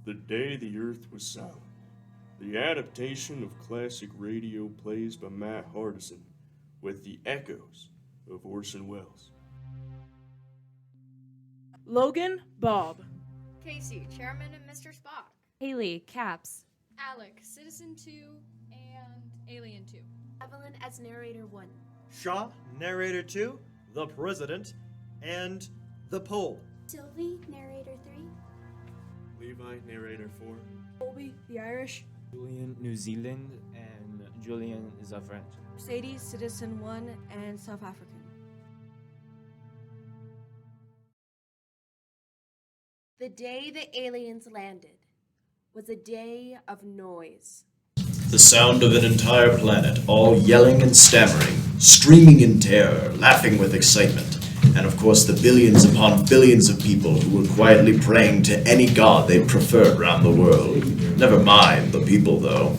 The day the earth was silent. The adaptation of classic radio plays by Matt Hardison with the echoes of Orson Welles. Logan, Bob. Casey, Chairman and Mr. Spock. Haley, Caps. Alec, Citizen 2 and Alien 2. Evelyn as Narrator 1. Shaw, Narrator 2, The President, and The Pole. Sylvie, Narrator 3. Levi, narrator 4. Colby, the Irish. Julian, New Zealand, and Julian is a French. Mercedes, Citizen 1, and South African. The day the aliens landed was a day of noise. The sound of an entire planet, all yelling and stammering, screaming in terror, laughing with excitement, and of course the billions upon billions of people who were quietly praying to any god they preferred around the world. Never mind the people, though.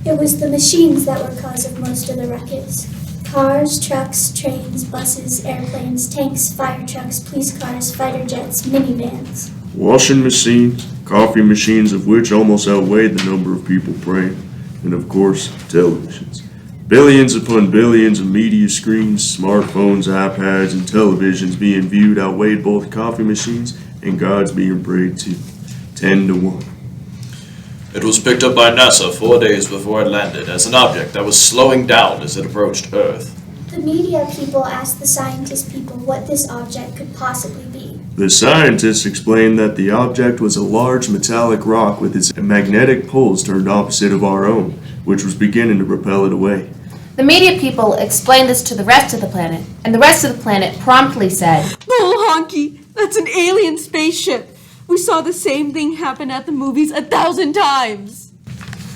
It was the machines that were cause of most of the ruckus. Cars, trucks, trains, buses, airplanes, tanks, fire trucks, police cars, fighter jets, minivans. Washing machines, coffee machines of which almost outweighed the number of people praying, and of course, televisions. Billions upon billions of media screens, smartphones, iPads, and televisions being viewed outweighed both coffee machines and gods being prayed to. 10 to 1. It was picked up by NASA 4 days before it landed as an object that was slowing down as it approached Earth. The media people asked the scientist people what this object could possibly be. The scientists explained that the object was a large metallic rock with its magnetic poles turned opposite of our own, which was beginning to propel it away. The media people explained this to the rest of the planet, and the rest of the planet promptly said, "Bull honky! That's an alien spaceship! We saw the same thing happen at the movies 1,000 times!"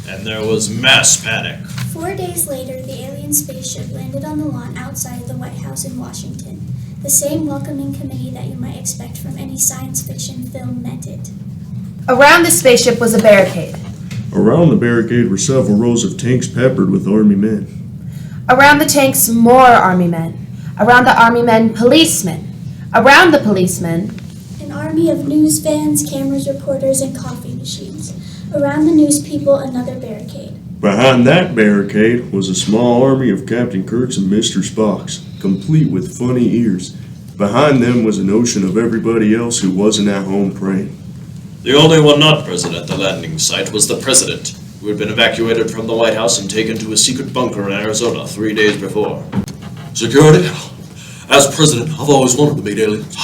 And there was mass panic. 4 days later, the alien spaceship landed on the lawn outside the White House in Washington. The same welcoming committee that you might expect from any science fiction film met it. Around the spaceship was a barricade. Around the barricade were several rows of tanks peppered with army men. Around the tanks, more army men. Around the army men, policemen. Around the policemen, An army of news vans, cameras, reporters, and coffee machines. Around the news people, another barricade. Behind that barricade was a small army of Captain Kirk's and Mr. Spock's, complete with funny ears. Behind them was an ocean of everybody else who wasn't at home praying. The only one not present at the landing site was the President, who had been evacuated from the White House and taken to a secret bunker in Arizona 3 days before. Security? As President, I've always wanted to meet aliens.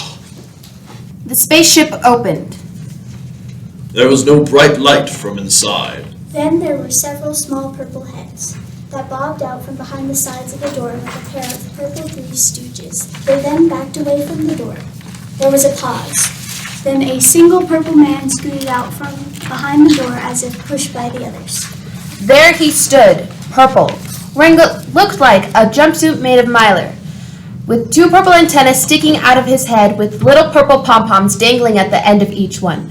the spaceship opened. There was no bright light from inside. Then there were several small purple heads that bobbed out from behind the sides of the door like a pair of purple Three Stooges. They then backed away from the door. There was a pause. Then a single purple man scooted out from behind the door as if pushed by the others. There he stood, purple, wearing what looked like a jumpsuit made of mylar, with two purple antennas sticking out of his head with little purple pom-poms dangling at the end of each one.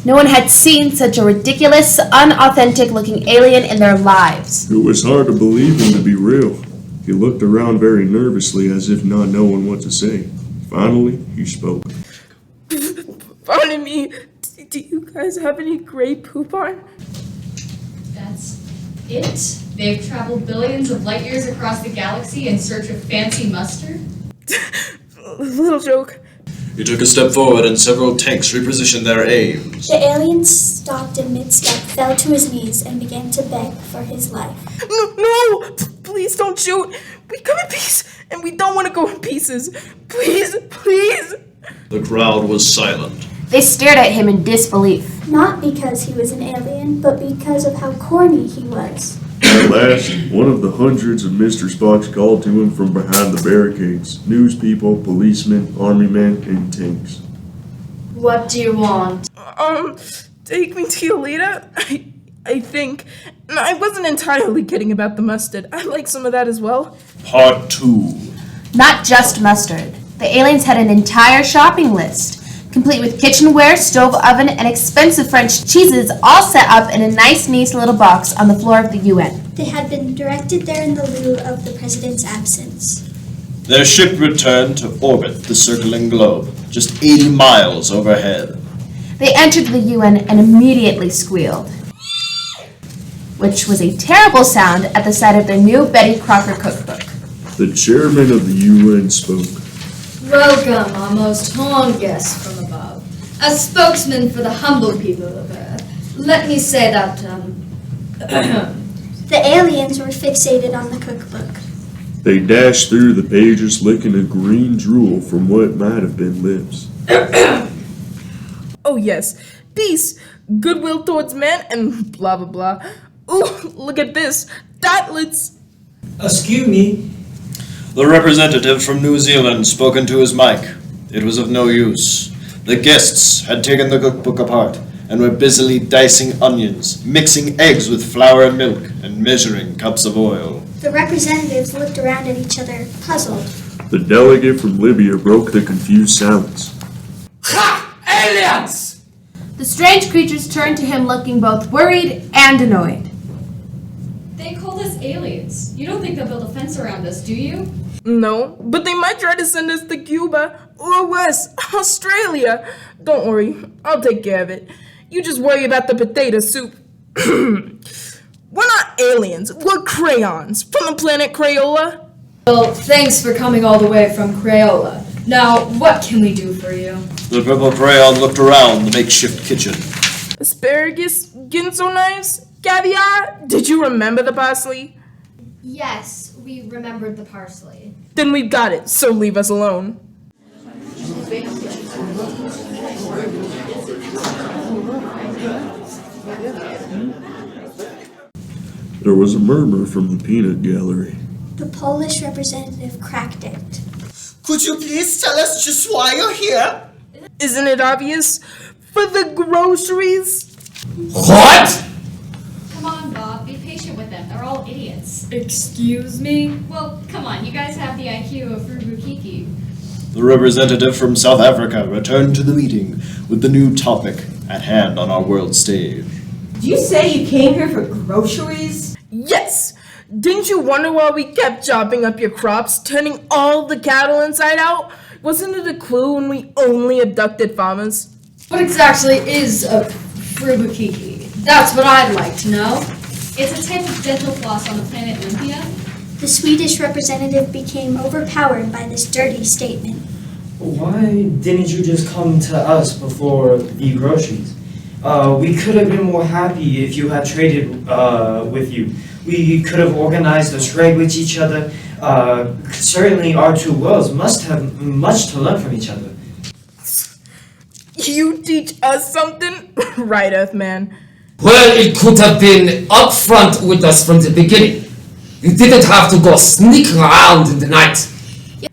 No one had seen such a ridiculous, unauthentic-looking alien in their lives. It was hard to believe him to be real. He looked around very nervously as if not knowing what to say. Finally, he spoke. Pardon me, do you guys have any gray poop on? That's it? They've traveled billions of light years across the galaxy in search of fancy mustard? Little joke. He took a step forward and several tanks repositioned their aims. The alien stopped in mid-step, fell to his knees, and began to beg for his life. No! Please don't shoot! We come in peace, and we don't want to go in pieces. Please, please! The crowd was silent. They stared at him in disbelief. Not because he was an alien, but because of how corny he was. At last, one of the hundreds of Mr. Spocks called to him from behind the barricades. News people, policemen, army men, and tanks. What do you want? Take me to Yolita? I think. I wasn't entirely kidding about the mustard. I'd like some of that as well. Part 2. Not just mustard. The aliens had an entire shopping list, complete with kitchenware, stove oven, and expensive French cheeses, all set up in a nice, neat little box on the floor of the UN. They had been directed there in the lieu of the president's absence. Their ship returned to orbit the circling globe, just 80 miles overhead. They entered the UN and immediately squealed, which was a terrible sound at the sight of their new Betty Crocker cookbook. The chairman of the UN spoke. Welcome, our most honored guests from above. As spokesman for the humble people of Earth, let me say that, The aliens were fixated on the cookbook. They dashed through the pages, licking a green drool from what might have been lips. Oh yes, peace, goodwill towards man, and blah blah blah. Ooh, look at this. Tatlets. Excuse me. The representative from New Zealand spoke into his mic. It was of no use. The guests had taken the cookbook apart and were busily dicing onions, mixing eggs with flour and milk, and measuring cups of oil. The representatives looked around at each other, puzzled. The delegate from Libya broke the confused silence. Ha! Aliens! The strange creatures turned to him looking both worried and annoyed. They called us aliens. You don't think they'll build a fence around us, do you? No, but they might try to send us to Cuba or worse, Australia. Don't worry, I'll take care of it. You just worry about the potato soup. We're not aliens, we're crayons from the planet Crayola. well, thanks for coming all the way from Crayola. Now, what can we do for you? The purple crayon looked around the makeshift kitchen. Asparagus, ginso knives, caviar. Did you remember the parsley? Yes, we remembered the parsley. Then we've got it, so leave us alone. There was a murmur from the peanut gallery. The Polish representative cracked it. Could you please tell us just why you're here? Isn't it obvious? For the groceries? What? Come on, Bob. Be patient with them. They're all idiots. Excuse me? Well, come on. You guys have the IQ of Rubukiki. The representative from South Africa returned to the meeting with the new topic at hand on our world stage. Did you say you came here for groceries? Yes! Didn't you wonder why we kept chopping up your crops, turning all the cattle inside out? Wasn't it a clue when we only abducted farmers? What exactly is a Frubukiki? That's what I'd like to know. It's a type of dental floss on the planet Olympia. The Swedish representative became overpowered by this dirty statement. Why didn't you just come to us before the groceries? We could have been more happy if you had traded with you. We could have organized a trade with each other. Certainly our two worlds must have much to learn from each other. You teach us something? Right, Earthman. Well, it could have been upfront with us from the beginning. You didn't have to go sneaking around in the night.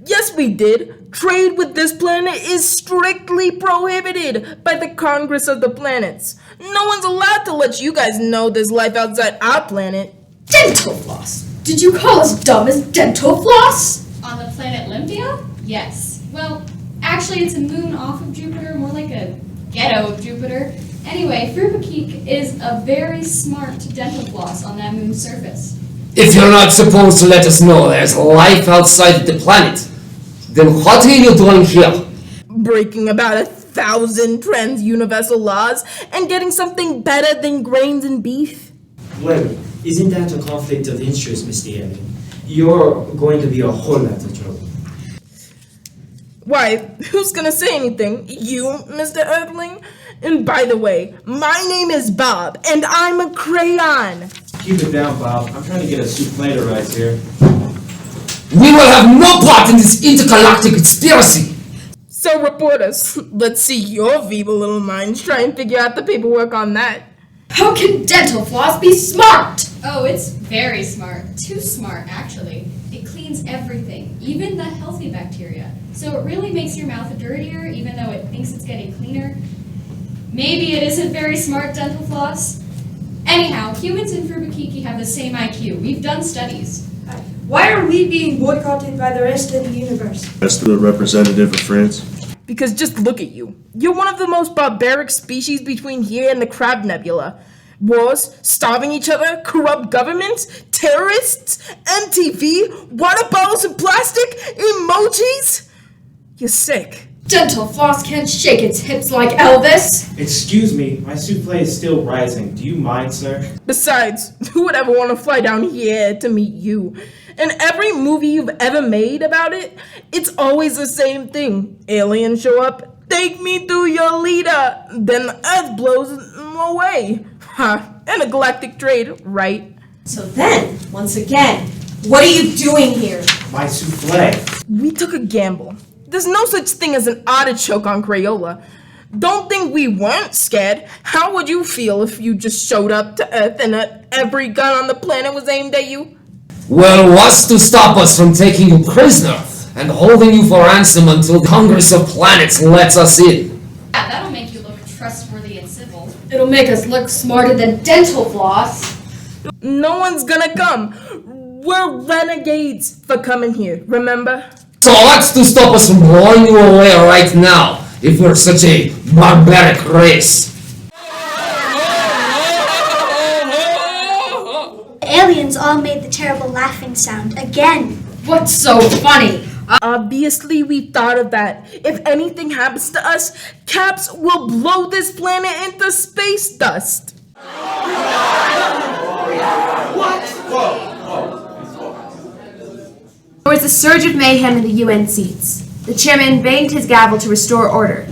Yes, we did. Trade with this planet is strictly prohibited by the Congress of the Planets. No one's allowed to let you guys know there's life outside our planet. Dental floss? Did you call us dumb as dental floss? On the planet Olympia? Yes. Well, actually, it's a moon off of Jupiter, more like a ghetto of Jupiter. Anyway, Frubukik is a very smart dental floss on that moon's surface. If you're not supposed to let us know there's life outside the planet, then what are you doing here? Breaking about 1,000 trans-universal laws and getting something better than grains and beef? Well, isn't that a conflict of interest, Mr. Aidan? You're going to be a whole lot of trouble. Why, who's gonna say anything? You, Mr. Earthling? And by the way, my name is Bob, and I'm a crayon. Keep it down, Bob. I'm trying to get a souffle to rise here. We will have no part in this intergalactic conspiracy. So reporters, let's see your feeble little minds try and figure out the paperwork on that. How can dental floss be smart? Oh, it's very smart. Too smart, actually. It cleans everything, even the healthy bacteria. So it really makes your mouth dirtier, even though it thinks it's getting cleaner. Maybe it isn't very smart, dental floss. Anyhow, humans and Frubukiki have the same IQ. We've done studies. Why are we being boycotted by the rest of the universe? That's the representative of France. Because just look at you. You're one of the most barbaric species between here and the Crab Nebula. Wars, starving each other, corrupt governments, terrorists, MTV, water bottles and plastic, emojis. You're sick. Dental floss can't shake its hips like Elvis. Excuse me, my souffle is still rising. Do you mind, sir? Besides, who would ever want to fly down here to meet you? In every movie you've ever made about it, it's always the same thing. Aliens show up, take me to your leader, then the Earth blows them away. Ha, and a galactic trade, right? So then, once again, what are you doing here? My souffle. We took a gamble. There's no such thing as an artichoke on Crayola. Don't think we weren't scared. How would you feel if you just showed up to Earth and every gun on the planet was aimed at you? Well, what's to stop us from taking you prisoner and holding you for ransom until the Congress of Planets lets us in? Yeah, that'll make you look trustworthy and civil. It'll make us look smarter than dental floss. No one's gonna come. We're renegades for coming here, remember? So what's to stop us from blowing you away right now, if we're such a barbaric race? The aliens all made the terrible laughing sound again. What's so funny? Obviously, we thought of that. If anything happens to us, Caps will blow this planet into space dust. There was a surge of mayhem in the UN seats. The chairman banged his gavel to restore order.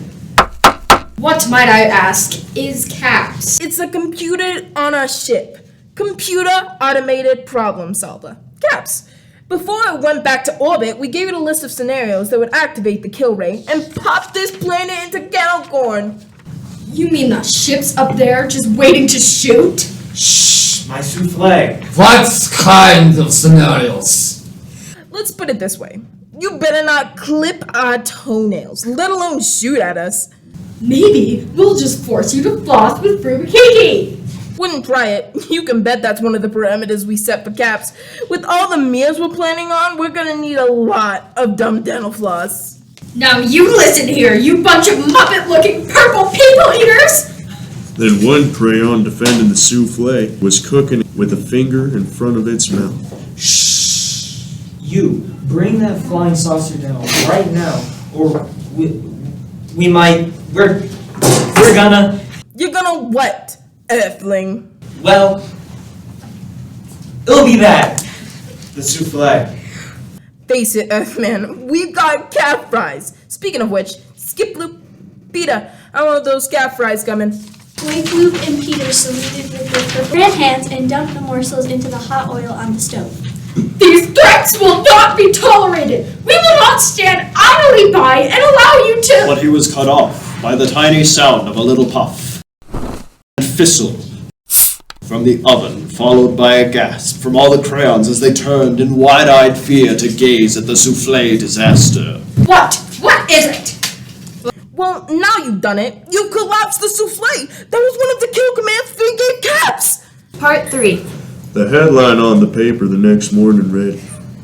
What, might I ask, is CAPS? It's a computer on a ship. Computer Automated Problem Solver. CAPS. Before it went back to orbit, we gave it a list of scenarios that would activate the kill ray and pop this planet into kettle corn. You mean the ship's up there just waiting to shoot? Shh, my souffle. What kind of scenarios? Let's put it this way. You better not clip our toenails, let alone shoot at us. Maybe we'll just force you to floss with Frubikiki. Wouldn't try it. You can bet that's one of the parameters we set for Caps. With all the meals we're planning on, we're gonna need a lot of dumb dental floss. Now you listen here, you bunch of Muppet-looking purple people eaters! Then one crayon defending the souffle was cooking with a finger in front of its mouth. Shh. You, bring that flying saucer down right now, or we might, we're gonna... You're gonna what, Earthling? Well, it'll be that. The souffle. Face it, Earthman, we've got calf fries. Speaking of which, Skip Loop, Peter, I want those calf fries coming. Wake Loop and Peter saluted with their purple red hands and dumped the morsels into the hot oil on the stove. These threats will not be tolerated! We will not stand idly by and allow you to— But he was cut off by the tiny sound of a little puff and fizzle from the oven, followed by a gasp from all the crayons as they turned in wide-eyed fear to gaze at the souffle disaster. What? What is it? Well, now you've done it. You collapsed the souffle. That was one of the kill commands we gave Caps. Part 3. The headline on the paper the next morning read,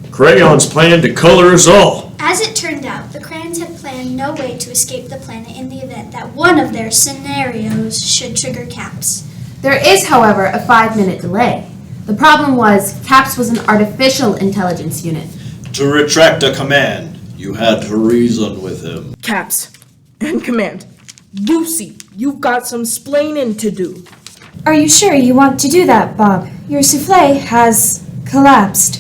"Crayons plan to color us all." As it turned out, the crayons had planned no way to escape the planet in the event that one of their scenarios should trigger Caps. There is, however, a 5-minute delay. The problem was, CAPS was an artificial intelligence unit. To retract a command, you had to reason with him. Caps and command. Lucy, you've got some splaining to do. Are you sure you want to do that, Bob? Your souffle has collapsed.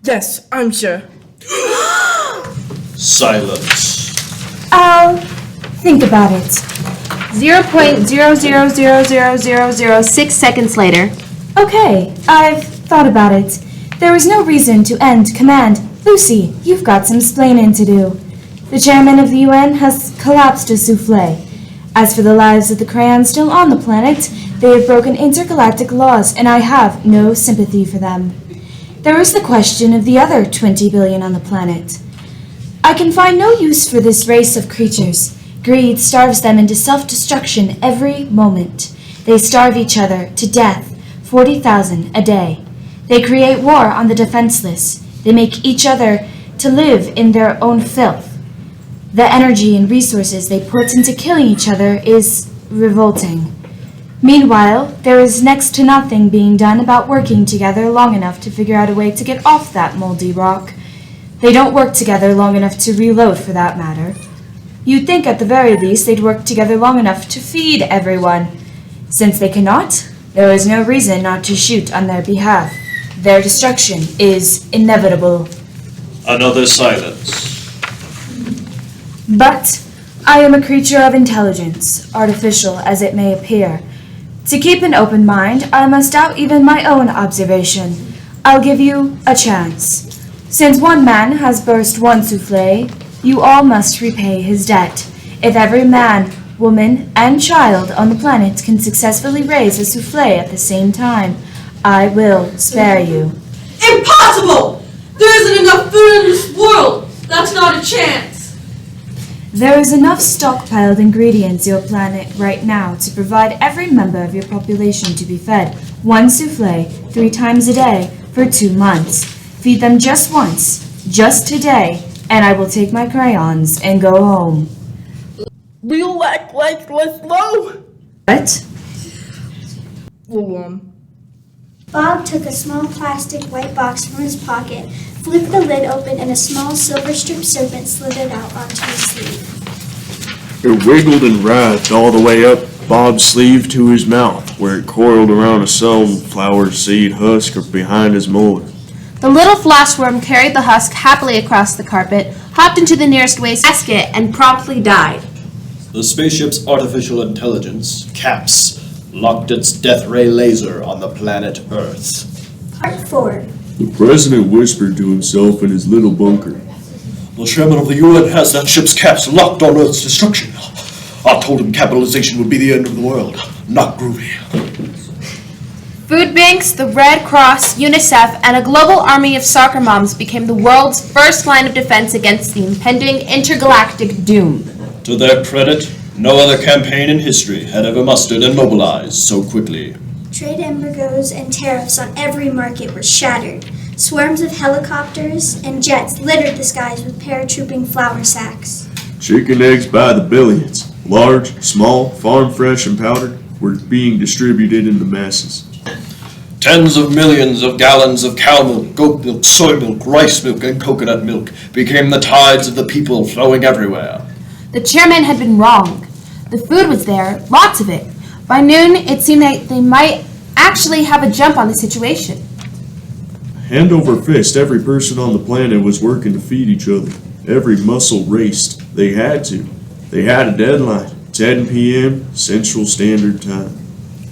Yes, I'm sure. Silence. I'll think about it. 0.0000006 seconds later. Okay, I've thought about it. There was no reason to end command. Lucy, you've got some splaining to do. The chairman of the UN has collapsed a souffle. As for the lives of the crayons still on the planet, they have broken intergalactic laws, and I have no sympathy for them. There is the question of the other 20 billion on the planet. I can find no use for this race of creatures. Greed starves them into self-destruction every moment. They starve each other to death, 40,000 a day. They create war on the defenseless. They make each other to live in their own filth. The energy and resources they put into killing each other is revolting. Meanwhile, there is next to nothing being done about working together long enough to figure out a way to get off that moldy rock. They don't work together long enough to reload, for that matter. You'd think at the very least they'd work together long enough to feed everyone. Since they cannot, there is no reason not to shoot on their behalf. Their destruction is inevitable. Another silence. But I am a creature of intelligence, artificial as it may appear. To keep an open mind, I must doubt even my own observation. I'll give you a chance. Since one man has burst one souffle, you all must repay his debt. If every man, woman, and child on the planet can successfully raise a souffle at the same time, I will spare you. Impossible! There isn't enough food in this world! That's not a chance! There is enough stockpiled ingredients on your planet right now to provide every member of your population to be fed one souffle 3 times a day for 2 months. Feed them just once, just today, and I will take my crayons and go home. We'll act like less low. What? Bob took a small plastic white box from his pocket, flipped the lid open, and a small silver-striped serpent slithered out onto his sleeve. It wiggled and writhed all the way up Bob's sleeve to his mouth, where it coiled around a sunflower seed husk behind his molar. The little flashworm carried the husk happily across the carpet, hopped into the nearest wastebasket, and promptly died. The spaceship's artificial intelligence, CAPS, locked its death ray laser on the planet Earth. Part 4. The president whispered to himself in his little bunker. The chairman of the UN has that ship's CAPS locked on Earth's destruction. I told him capitalization would be the end of the world. Not groovy. Food banks, the Red Cross, UNICEF, and a global army of soccer moms became the world's first line of defense against the impending intergalactic doom. To their credit, no other campaign in history had ever mustered and mobilized so quickly. Trade embargoes and tariffs on every market were shattered. Swarms of helicopters and jets littered the skies with paratrooping flour sacks. Chicken eggs by the billions, large, small, farm fresh and powdered, were being distributed in the masses. Tens of millions of gallons of cow milk, goat milk, soy milk, rice milk, and coconut milk became the tides of the people flowing everywhere. The chairman had been wrong. The food was there, lots of it. By noon, it seemed that they might actually have a jump on the situation. Hand over fist, every person on the planet was working to feed each other. Every muscle raced. They had to. They had a deadline, 10 p.m. Central Standard Time.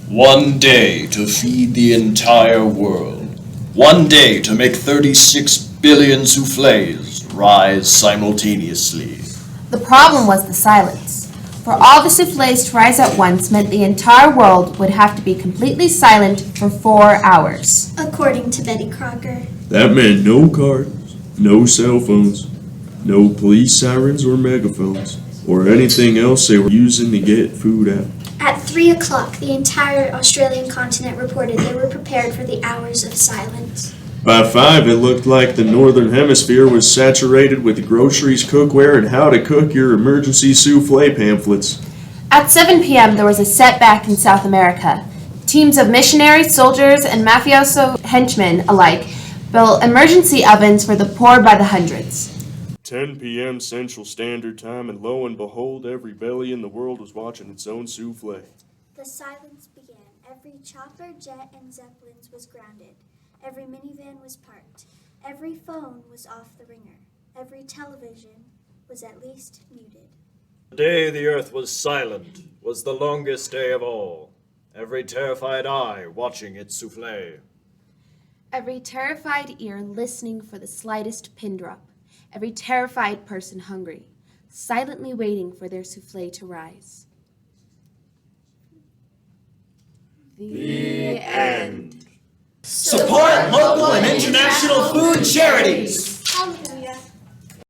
One day to feed the entire world. One day to make 36 billion souffles rise simultaneously. The problem was the silence. For all the souffles to rise at once meant the entire world would have to be completely silent for 4 hours. According to Betty Crocker. That meant no cars, no cell phones, no police sirens or megaphones, or anything else they were using to get food out. At 3 o'clock, the entire Australian continent reported they were prepared for the hours of silence. By 5, it looked like the northern hemisphere was saturated with groceries, cookware, and how to cook your emergency souffle pamphlets. At 7 p.m., there was a setback in South America. Teams of missionaries, soldiers, and mafioso henchmen alike built emergency ovens for the poor by the hundreds. 10 p.m. Central Standard Time, and lo and behold, every belly in the world was watching its own souffle. The silence began. Every chopper, jet, and zeppelins was grounded. Every minivan was parked. Every phone was off the ringer. Every television was at least muted. The day the earth was silent was the longest day of all. Every terrified eye watching its souffle. Every terrified ear listening for the slightest pin drop. Every terrified person hungry, silently waiting for their souffle to rise. The end. Support local and international food charities.